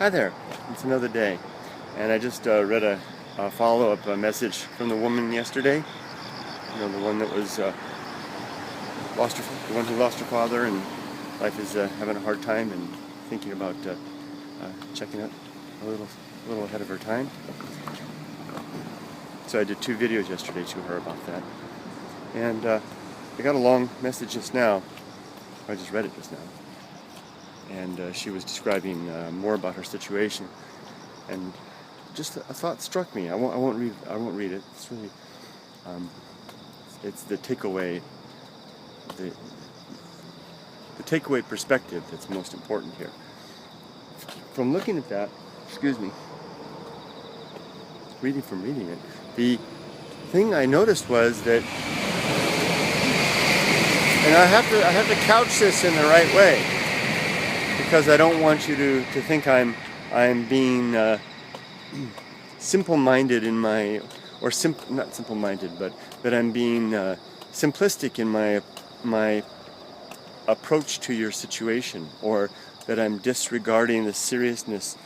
Hi there, it's another day, and I just read a follow-up message from the woman yesterday. You know, the one that was the one who lost her father, and life is having a hard time, and thinking about checking out a little ahead of her time. So I did 2 videos yesterday to her about that, and I got a long message just now. I just read it just now. And she was describing more about her situation, and just a thought struck me. I won't read it. It's really, it's the takeaway, the takeaway perspective that's most important here. From looking at that, reading it, the thing I noticed was that, and I have to couch this in the right way, because I don't want you to think I'm being simple-minded in my, or not simple-minded, but that I'm being simplistic in my approach to your situation, or that I'm disregarding the seriousness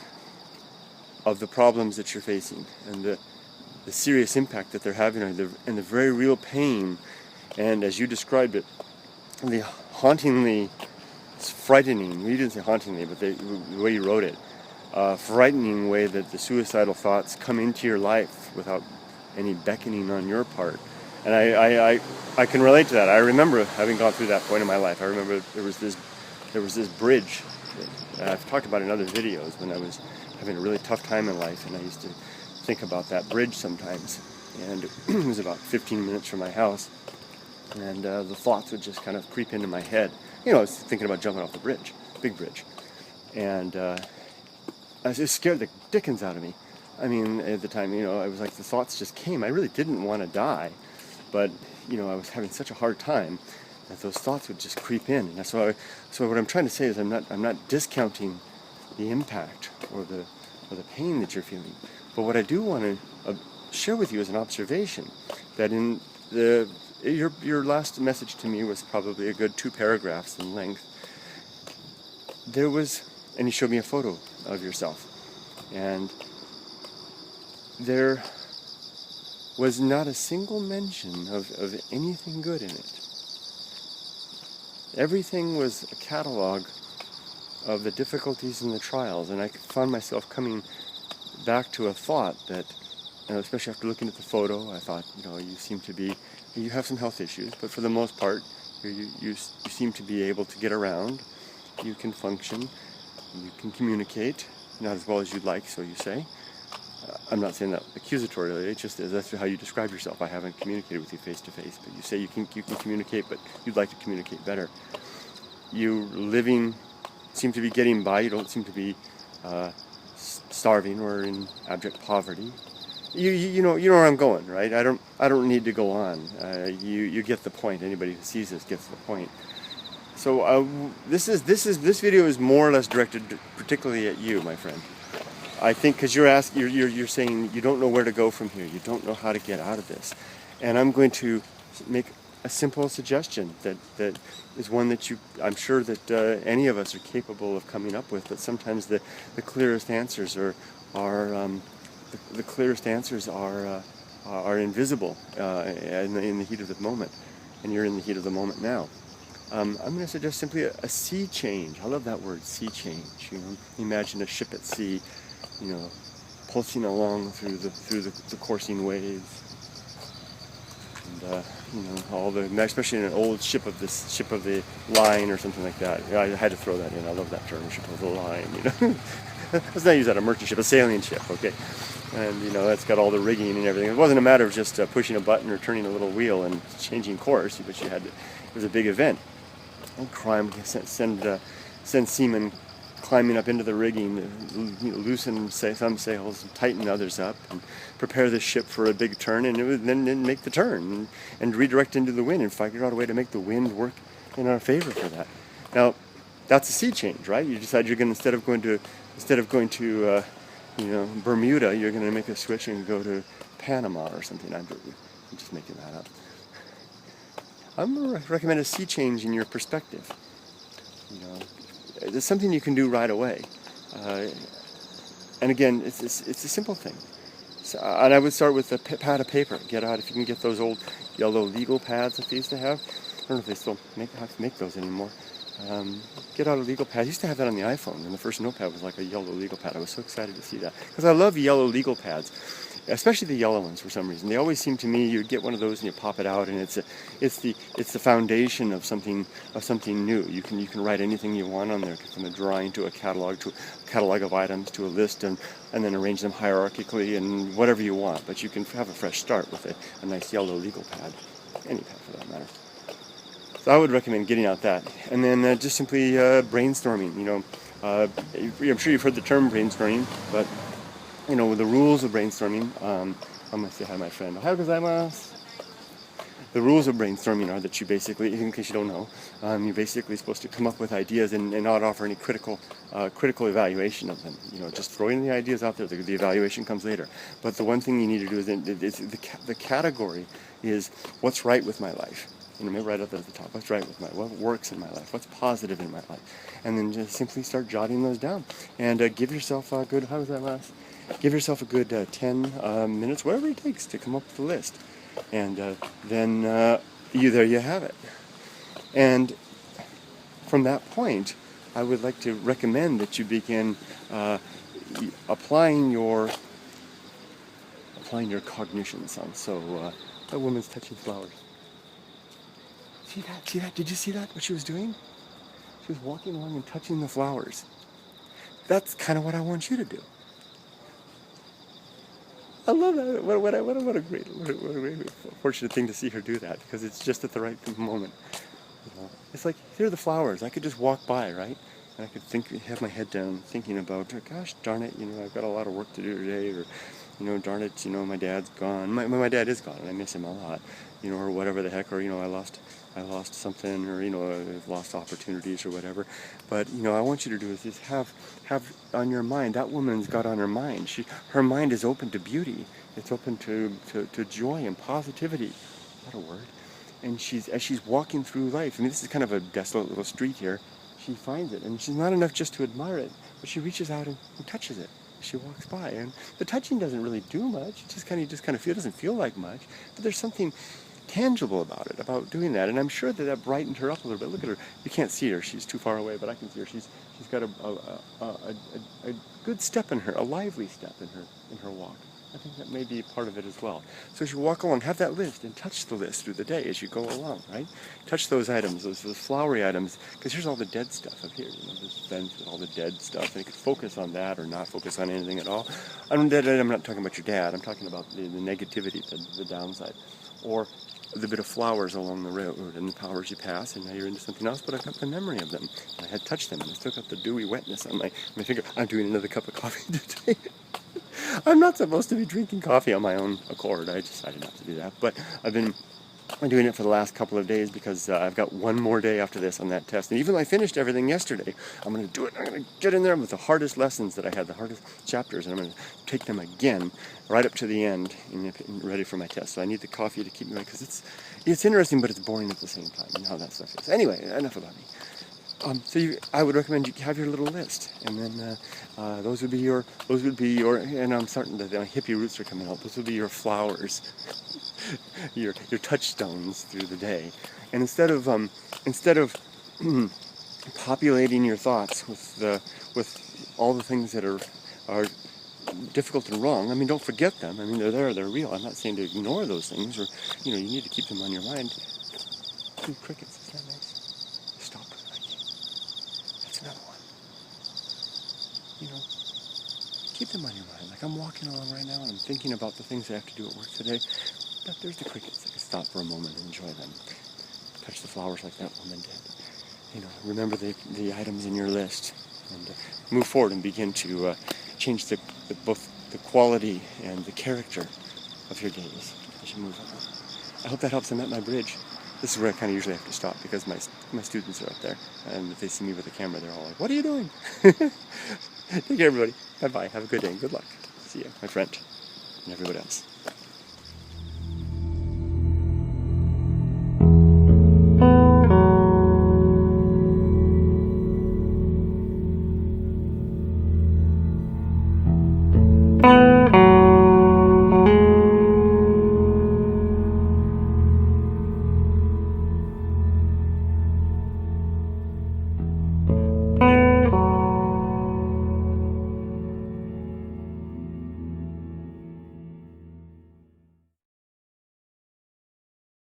of the problems that you're facing, and the serious impact that they're having on you, and the very real pain, and as you described it, the hauntingly, it's frightening. You didn't say hauntingly, but the way you wrote it, frightening way that the suicidal thoughts come into your life without any beckoning on your part. And I can relate to that. I remember having gone through that point in my life. I remember there was this bridge that I've talked about in other videos when I was having a really tough time in life, and I used to think about that bridge sometimes. And it was about 15 minutes from my house, and the thoughts would just kind of creep into my head. You know, I was thinking about jumping off the bridge, big bridge, and I was just scared the dickens out of me. I mean, at the time, you know, I was like, the thoughts just came. I really didn't want to die, but you know, I was having such a hard time that those thoughts would just creep in. And so what I'm trying to say is, I'm not discounting the impact or the pain that you're feeling. But what I do want to share with you is an observation that in your last message to me was probably a good 2 paragraphs in length. There was, and you showed me a photo of yourself, and there was not a single mention of anything good in it. Everything was a catalog of the difficulties and the trials, and I found myself coming back to a thought that, you know, especially after looking at the photo, I thought, you know, you have some health issues, but for the most part, you seem to be able to get around, you can function, you can communicate, not as well as you'd like, so you say. I'm not saying that accusatorily, it's just that's how you describe yourself. I haven't communicated with you face to face, but you say you can communicate, but you'd like to communicate better. You seem to be getting by, you don't seem to be starving or in abject poverty. You know where I'm going, right? I don't need to go on. You get the point. Anybody who sees this gets the point. So this video is more or less directed particularly at you, my friend. I think because you're saying you don't know where to go from here. You don't know how to get out of this, and I'm going to make a simple suggestion that is one that I'm sure that any of us are capable of coming up with. But sometimes the clearest answers are invisible in the heat of the moment, and you're in the heat of the moment now. I'm going to suggest simply a sea change. I love that word, sea change. You know, imagine a ship at sea, you know, pulsing along through the coursing waves, and you know, especially in an old ship of the line or something like that. I had to throw that in. I love that term, ship of the line. You know. Let's not use that, a merchant ship, a sailing ship, okay? And, you know, that's got all the rigging and everything. It wasn't a matter of just pushing a button or turning a little wheel and changing course, but it was a big event. And crime, send seamen climbing up into the rigging, you know, loosen some sails, and tighten others up, and prepare the ship for a big turn, and then make the turn, and redirect into the wind, and figure out a way to make the wind work in our favor for that. Now, that's a sea change, right? You decide you're going to, instead of going to you know, Bermuda, you're going to make a switch and go to Panama or something. I'm just making that up. I'm going to recommend a sea change in your perspective. You know, there's something you can do right away. And again, it's a simple thing. So, and I would start with a pad of paper. Get out, if you can get those old yellow legal pads that they used to have. I don't know if they still have to make those anymore. Get out a legal pad. I used to have that on the iPhone, and the first notepad was like a yellow legal pad. I was so excited to see that, because I love yellow legal pads, especially the yellow ones for some reason. They always seem to me, you get one of those and you pop it out, and it's the foundation of something new. You can write anything you want on there, from a drawing to a catalog of items to a list, and then arrange them hierarchically and whatever you want. But you can have a fresh start with a nice yellow legal pad, any pad for that matter. So I would recommend getting out that, and then just simply brainstorming. I'm sure you've heard the term brainstorming, but the rules of brainstorming. I'm gonna say hi to my friend. Ohayou gozaimasu. The rules of brainstorming are that you basically, in case you don't know, you're basically supposed to come up with ideas and not offer any critical evaluation of them. Just throwing the ideas out there. The evaluation comes later. But the one thing you need to do is the category is what's right with my life. Maybe right up there at the top. What's right with what works in my life? What's positive in my life? And then just simply start jotting those down. And give yourself a good, give yourself a good 10 minutes, whatever it takes, to come up with a list. And then there you have it. And from that point, I would like to recommend that you begin applying your cognition. Sounds so. That woman's touching flowers. See that? Did you see that? What she was doing? She was walking along and touching the flowers. That's kind of what I want you to do. I love that. What a great, fortunate thing to see her do that, because it's just at the right moment. It's like, here are the flowers. I could just walk by, right? And I could have my head down, thinking about, gosh darn it, I've got a lot of work to do today, or darn it, my dad's gone. My dad is gone, and I miss him a lot, or whatever the heck, or I lost something, or I've lost opportunities or whatever. But I want you to do is just have on your mind. That woman's got on her mind. Her mind is open to beauty. It's open to joy and positivity. Is that a word? And as she's walking through life. This is kind of a desolate little street here. She finds it, and she's not enough just to admire it, but she reaches out and touches it. She walks by, and the touching doesn't really do much. It just kind of feel, doesn't feel like much, but there's something tangible about doing that, and I'm sure that brightened her up a little bit. Look at her. You can't see her; she's too far away, but I can see her. She's got a good step in her, a lively step in her walk. I think that may be part of it as well. So as you walk along, have that list and touch the list through the day as you go along, right? Touch those items, those flowery items, because here's all the dead stuff up here. This fence with all the dead stuff, and you could focus on that or not focus on anything at all. I'm not talking about your dad. I'm talking about the negativity, the downside, or the bit of flowers along the road and the powers you pass, and now you're into something else, but I've got the memory of them. I had touched them, and I still got the dewy wetness on my finger. I'm doing another cup of coffee today. I'm not supposed to be drinking coffee on my own accord. I decided not to do that, but I've been doing it for the last couple of days because I've got one more day after this on that test. And even though I finished everything yesterday, I'm going to do it. I'm going to get in there with the hardest lessons that I had, the hardest chapters, and I'm going to take them again right up to the end and ready for my test. So I need the coffee to keep me right, because it's interesting, but it's boring at the same time. You know how that stuff is. Anyway, enough about me. I would recommend you have your little list, and then those would be your, and I'm starting to, the hippie roots are coming out. Those would be your flowers, your touchstones through the day. And instead of populating your thoughts with all the things that are difficult and wrong, don't forget them. They're there, they're real. I'm not saying to ignore those things, or you need to keep them on your mind. Ooh, crickets, isn't that nice? Another one. Keep them on your mind. Like, I'm walking along right now and I'm thinking about the things I have to do at work today. But there's the crickets. I can stop for a moment and enjoy them. Touch the flowers like that woman did. Remember the items in your list, and move forward and begin to change both the quality and the character of your days as you move on. I hope that helps. I'm at my bridge. This is where I kind of usually have to stop, because my students are up there, and if they see me with a camera, they're all like, "What are you doing?" Take care, everybody. Bye-bye. Have a good day, and good luck. See you, my friend, and everybody else. you.